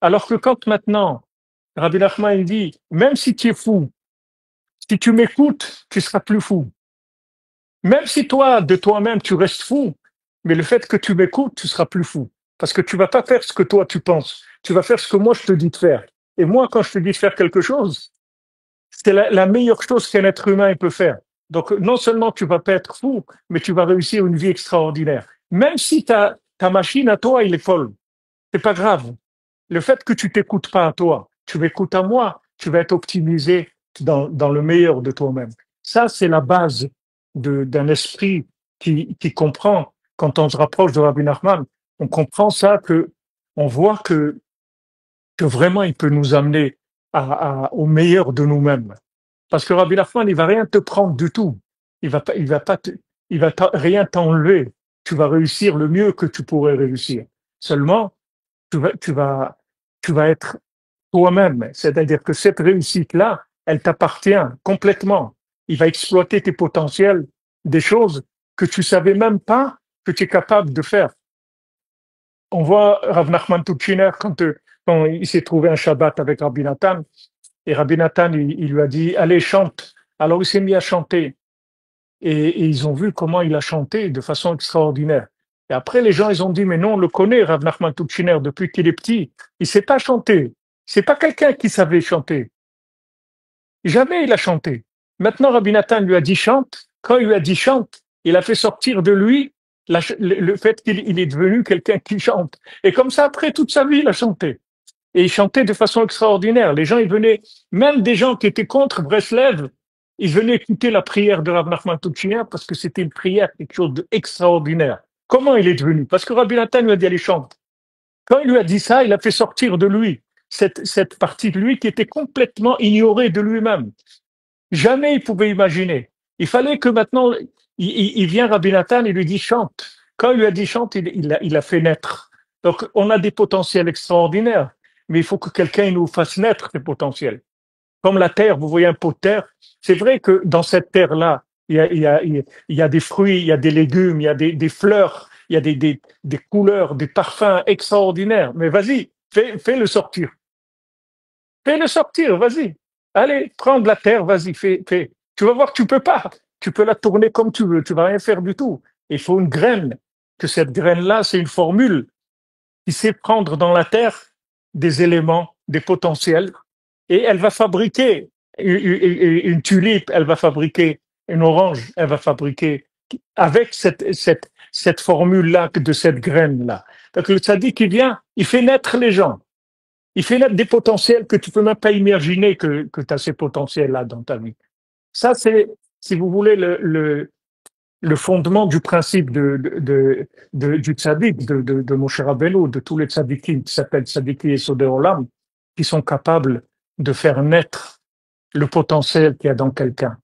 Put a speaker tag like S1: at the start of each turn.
S1: Alors que quand maintenant, Rabbi Nachman il dit, même si tu es fou, si tu m'écoutes, tu seras plus fou. Même si toi, de toi-même, tu restes fou, mais le fait que tu m'écoutes, tu seras plus fou. Parce que tu vas pas faire ce que toi tu penses. Tu vas faire ce que moi je te dis de faire. Et moi, quand je te dis de faire quelque chose, c'est la meilleure chose qu'un être humain peut faire. Donc, non seulement tu vas pas être fou, mais tu vas réussir une vie extraordinaire. Même si ta machine à toi, il est folle. C'est pas grave. Le fait que tu t'écoutes pas à toi, tu m'écoutes à moi, tu vas être optimisé dans le meilleur de toi-même. Ça, c'est la base d'un esprit qui comprend. Quand on se rapproche de Rabbi Nachman, on comprend ça on voit que vraiment il peut nous amener au meilleur de nous-mêmes. Parce que Rabbi Nachman, il va rien te prendre du tout. Il va pas rien t'enlever. Tu vas réussir le mieux que tu pourrais réussir. Seulement, tu vas, tu vas, tu vas être toi-même. C'est-à-dire que cette réussite-là, elle t'appartient complètement. Il va exploiter tes potentiels, des choses que tu savais même pas que tu es capable de faire. On voit Rav Nachman Tutchiner quand il s'est trouvé un Shabbat avec Rabbi Nathan, et Rabbi Nathan, il lui a dit, allez, chante. Alors il s'est mis à chanter. Et ils ont vu comment il a chanté de façon extraordinaire. Et après, les gens, ils ont dit, mais non, on le connaît, Rav Nachman Tutchiner, depuis qu'il est petit. Il sait pas chanter. C'est pas quelqu'un qui savait chanter. Jamais il a chanté. Maintenant, Rabbi Nathan lui a dit chante. Quand il lui a dit chante, il a fait sortir de lui le fait qu'il est devenu quelqu'un qui chante. Et comme ça, après, toute sa vie, il a chanté. Et il chantait de façon extraordinaire. Les gens, ils venaient, même des gens qui étaient contre Breslev, ils venaient écouter la prière de Rav Nachman Tutchiner parce que c'était une prière, quelque chose d'extraordinaire. Comment il est devenu? Parce que Rabbi Nathan lui a dit, allez, chante. Quand il lui a dit ça, il a fait sortir de lui cette partie de lui qui était complètement ignorée de lui-même. Jamais il pouvait imaginer. Il fallait que maintenant, il vient Rabbi Nathan et lui dit chante. Quand il lui a dit chante, il a fait naître. Donc, on a des potentiels extraordinaires, mais il faut que quelqu'un nous fasse naître ces potentiels. Comme la terre, vous voyez un pot de terre, c'est vrai que dans cette terre-là, il y a des fruits, il y a des légumes, il y a des fleurs, il y a des couleurs, des parfums extraordinaires. Mais vas-y, fais-le sortir. Fais-le sortir, vas-y. Allez, prends de la terre, vas-y, fais. Tu vas voir, tu peux pas. Tu peux la tourner comme tu veux, tu vas rien faire du tout. Il faut une graine, que cette graine-là, c'est une formule qui sait prendre dans la terre des éléments, des potentiels, et elle va fabriquer une tulipe, elle va fabriquer une orange, elle va fabriquer avec cette formule-là, de cette graine-là. Donc le tzaddik qui vient, il fait naître les gens. Il fait naître des potentiels que tu peux même pas imaginer que tu as ces potentiels-là dans ta vie. Ça, c'est, si vous voulez, le fondement du principe du tzaddik, de Moshe Rabbeinu, de tous les tzaddikim qui s'appellent tzaddikim et Sodei Olam, qui sont capables de faire naître le potentiel qu'il y a dans quelqu'un.